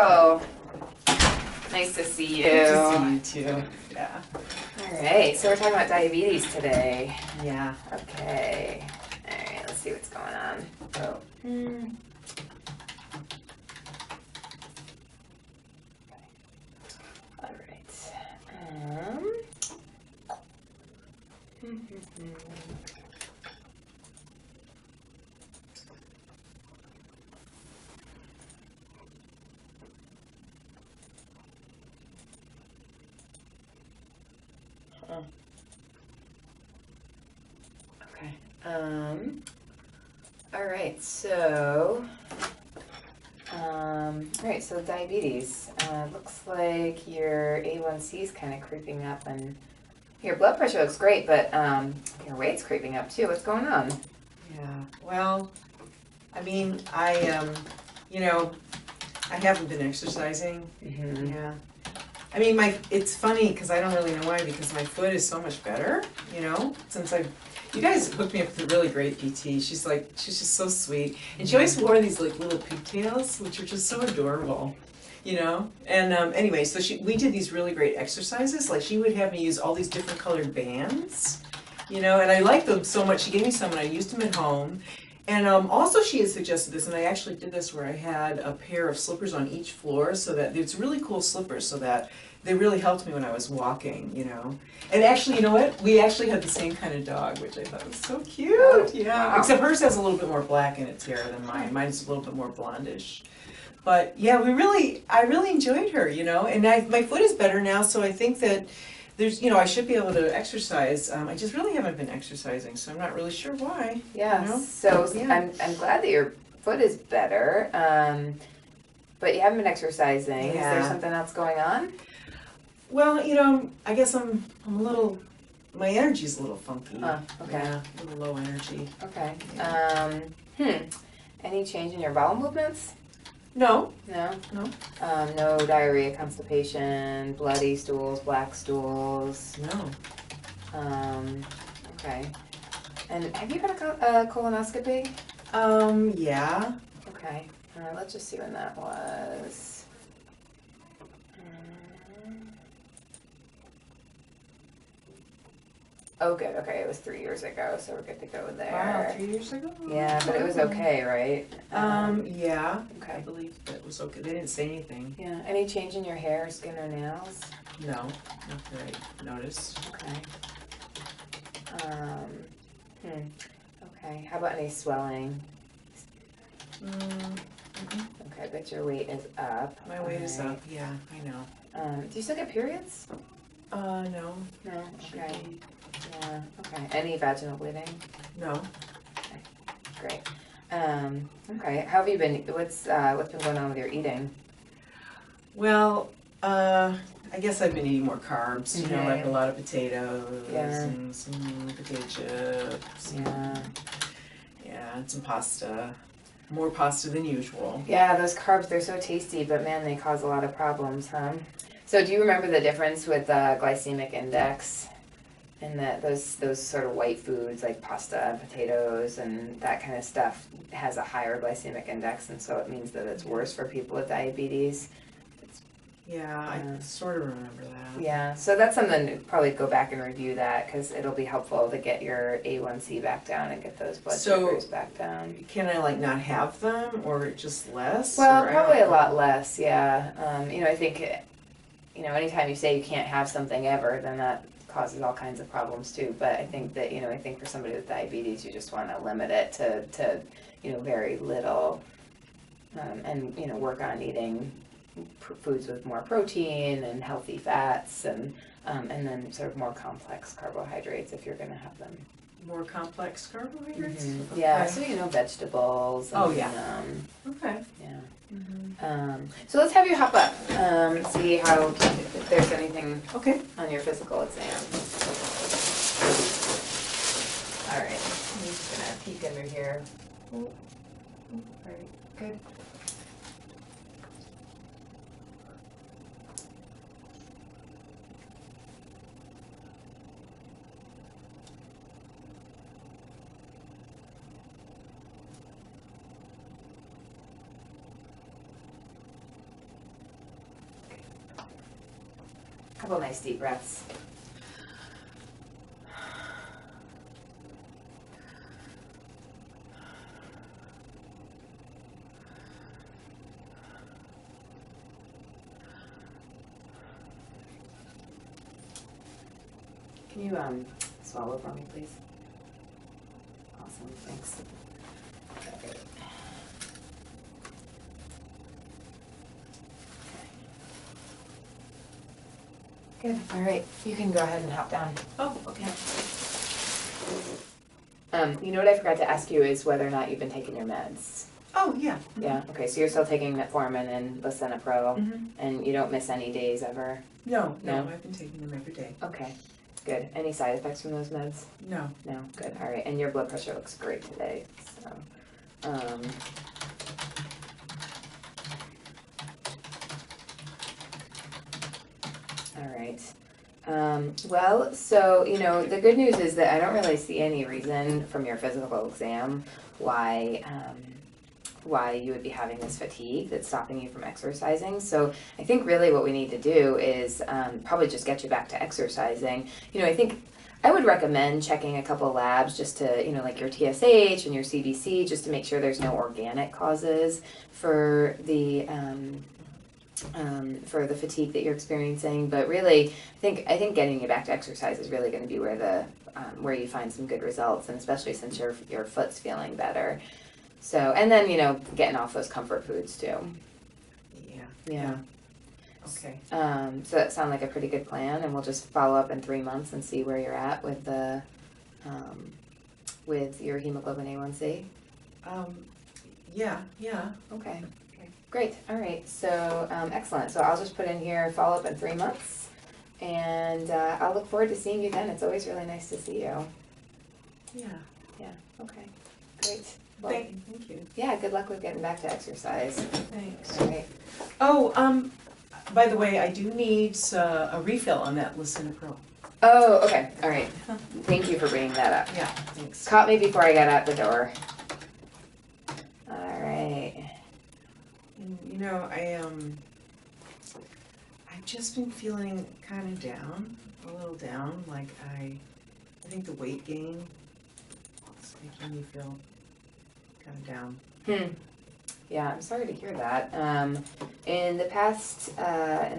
Carol. Nice to see you. Good to see you too. Yeah. All right, so we're talking about diabetes today. Yeah. Okay. All right, let's see what's going on. Oh. All right. Okay. All right, so diabetes. Looks like your A1C is kind of creeping up, and your blood pressure looks great, but your weight's creeping up too. What's going on? Yeah. Well, I mean, I haven't been exercising. Mm-hmm. Yeah. I mean, it's funny because I don't really know why, because my foot is so much better, since you guys hooked me up with a really great PT. She's just so sweet. And she always wore these like little pigtails, which are just so adorable, And anyway, so we did these really great exercises. Like she would have me use all these different colored bands, and I liked them so much. She gave me some and I used them at home. And also she had suggested this, and I actually did this where I had a pair of slippers on each floor, so that it's really cool slippers, so that they really helped me when I was walking, And actually, you know what? We actually had the same kind of dog, which I thought was so cute. Oh, yeah. wow. Except hers has a little bit more black in its hair than mine. Mine's a little bit more blondish. But yeah, I really enjoyed her, And my foot is better now, so I think that there's, I should be able to exercise. I just really haven't been exercising, so I'm not really sure why. Yeah. So yeah. I'm glad that your foot is better, but you haven't been exercising. Yeah. Is there something else going on? Well, I guess I'm a little. My energy's a little funky. Okay. Yeah, a little low energy. Okay. Yeah. Any change in your bowel movements? No. No? No. No diarrhea, constipation, bloody stools, black stools? No. Okay. And have you had a colonoscopy? Yeah. Okay. Let's just see when that was. Oh, good. Okay, it was 3 years ago, so we're good to go there. Wow, 3 years ago? Yeah, but it was okay, right? Yeah. Okay. I believe that was okay. They didn't say anything. Yeah. Any change in your hair, skin, or nails? No, not that I noticed. Okay. Okay. How about any swelling? Okay, but your weight is up. My weight is up. Yeah, I know. Do you still get periods? No. No. Okay. Yeah. Okay. Any vaginal bleeding? No. Okay. Great. Okay. How have you been? What's been going on with your eating? Well, I guess I've been eating more carbs. Like a lot of potatoes and some potato chips. Yeah. Yeah, and some pasta. More pasta than usual. Yeah, those carbs, they're so tasty, but man, they cause a lot of problems, huh? So do you remember the difference with glycemic index and that those sort of white foods like pasta and potatoes and that kind of stuff has a higher glycemic index, and so it means that it's worse for people with diabetes? Yeah, I sort of remember that. Yeah, so that's something to probably go back and review that, because it'll be helpful to get your A1C back down and get those blood sugars back down. Can I not have them, or just less? Well, probably a lot less, yeah. I think, anytime you say you can't have something ever, then that causes all kinds of problems too. But I think that, I think for somebody with diabetes, you just want to limit it to very little, and, work on eating foods with more protein and healthy fats, and then sort of more complex carbohydrates if you're going to have them. More complex carbohydrates? Mm-hmm. Okay. Yeah, so vegetables. And, okay. Yeah. Mm-hmm. So let's have you hop up, see if there's anything on your physical exam. All right, I'm just gonna peek under here. All right, good. couple nice deep breaths. Can you swallow for me, please? Awesome, thanks. Okay. Good. All right, you can go ahead and hop down. Oh, okay. You know what I forgot to ask you is whether or not you've been taking your meds. Oh, yeah. Yeah. Okay. So you're still taking metformin and lisinopril, Mm-hmm. and you don't miss any days ever. No, No? I've been taking them every day. Okay. Good. Any side effects from those meds? No. No. Good. All right. And your blood pressure looks great today. So. All right. Well, so, you know, the good news is that I don't really see any reason from your physical exam why you would be having this fatigue that's stopping you from exercising. So I think really what we need to do is probably just get you back to exercising. You know, I think I would recommend checking a couple labs just to, you know, like your TSH and your CBC, just to make sure there's no organic causes for the fatigue that you're experiencing. But really, I think getting you back to exercise is really going to be where you find some good results, and especially since your foot's feeling better. So, and then, you know, getting off those comfort foods too. Yeah. Okay. So that sounds like a pretty good plan, and we'll just follow up in 3 months and see where you're at with the with your hemoglobin A1C. Yeah. Okay. Great. All right. So excellent. So I'll just put in here follow up in 3 months, and I'll look forward to seeing you then. It's always really nice to see you. Yeah. Okay. Great. Well, Thank you. yeah. Good luck with getting back to exercise. Thanks. All right. Oh, by the way, I do need a refill on that lisinopril. Oh, okay. All right. Thank you for bringing that up. Yeah, thanks. Caught me before I got out the door. All right. And, you know, I've just been feeling kind of down, a little down. Like I think the weight gain is making me feel kind of down. Yeah, I'm sorry to hear that. In the past, hang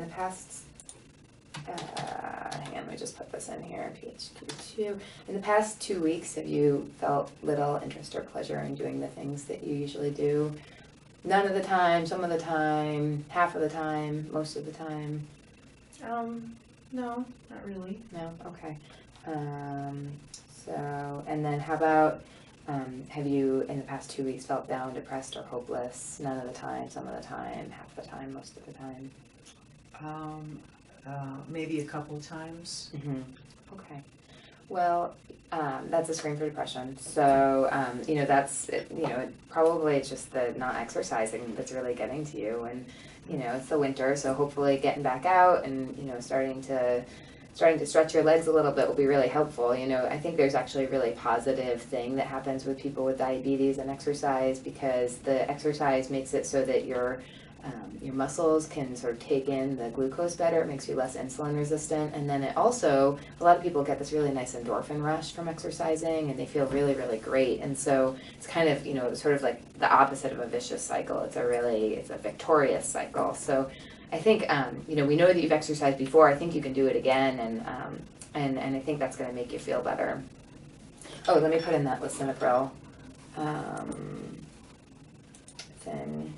on, let me just put this in here, PHQ2. In the past 2 weeks, have you felt little interest or pleasure in doing the things that you usually do? None of the time, some of the time, half of the time, most of the time? No, not really. No? Okay. So, and then how about, have you in the past 2 weeks felt down, depressed, or hopeless? None of the time, some of the time, half the time, most of the time? Maybe a couple times. Okay. Well, that's a screen for depression. So, you know, that's, you know, probably it's just the not exercising that's really getting to you. And, you know, it's the winter, so hopefully getting back out and, you know, starting to stretch your legs a little bit will be really helpful. You know, I think there's actually a really positive thing that happens with people with diabetes and exercise, because the exercise makes it so that your muscles can sort of take in the glucose better. It makes you less insulin resistant. And then it also, a lot of people get this really nice endorphin rush from exercising, and they feel really, really great. And so it's kind of, you know, sort of like the opposite of a vicious cycle. It's a victorious cycle. So I think, you know, we know that you've exercised before. I think you can do it again, and I think that's going to make you feel better. Oh, let me put in that lisinopril thing.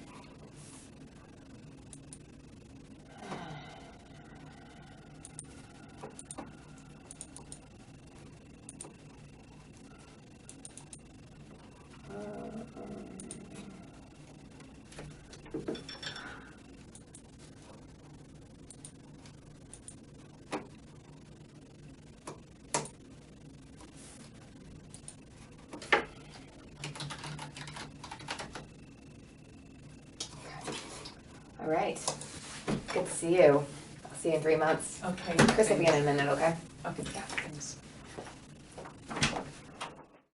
All right. Good to see you. I'll see you in 3 months. Okay. Chris will be in a minute, okay? Okay. Yeah.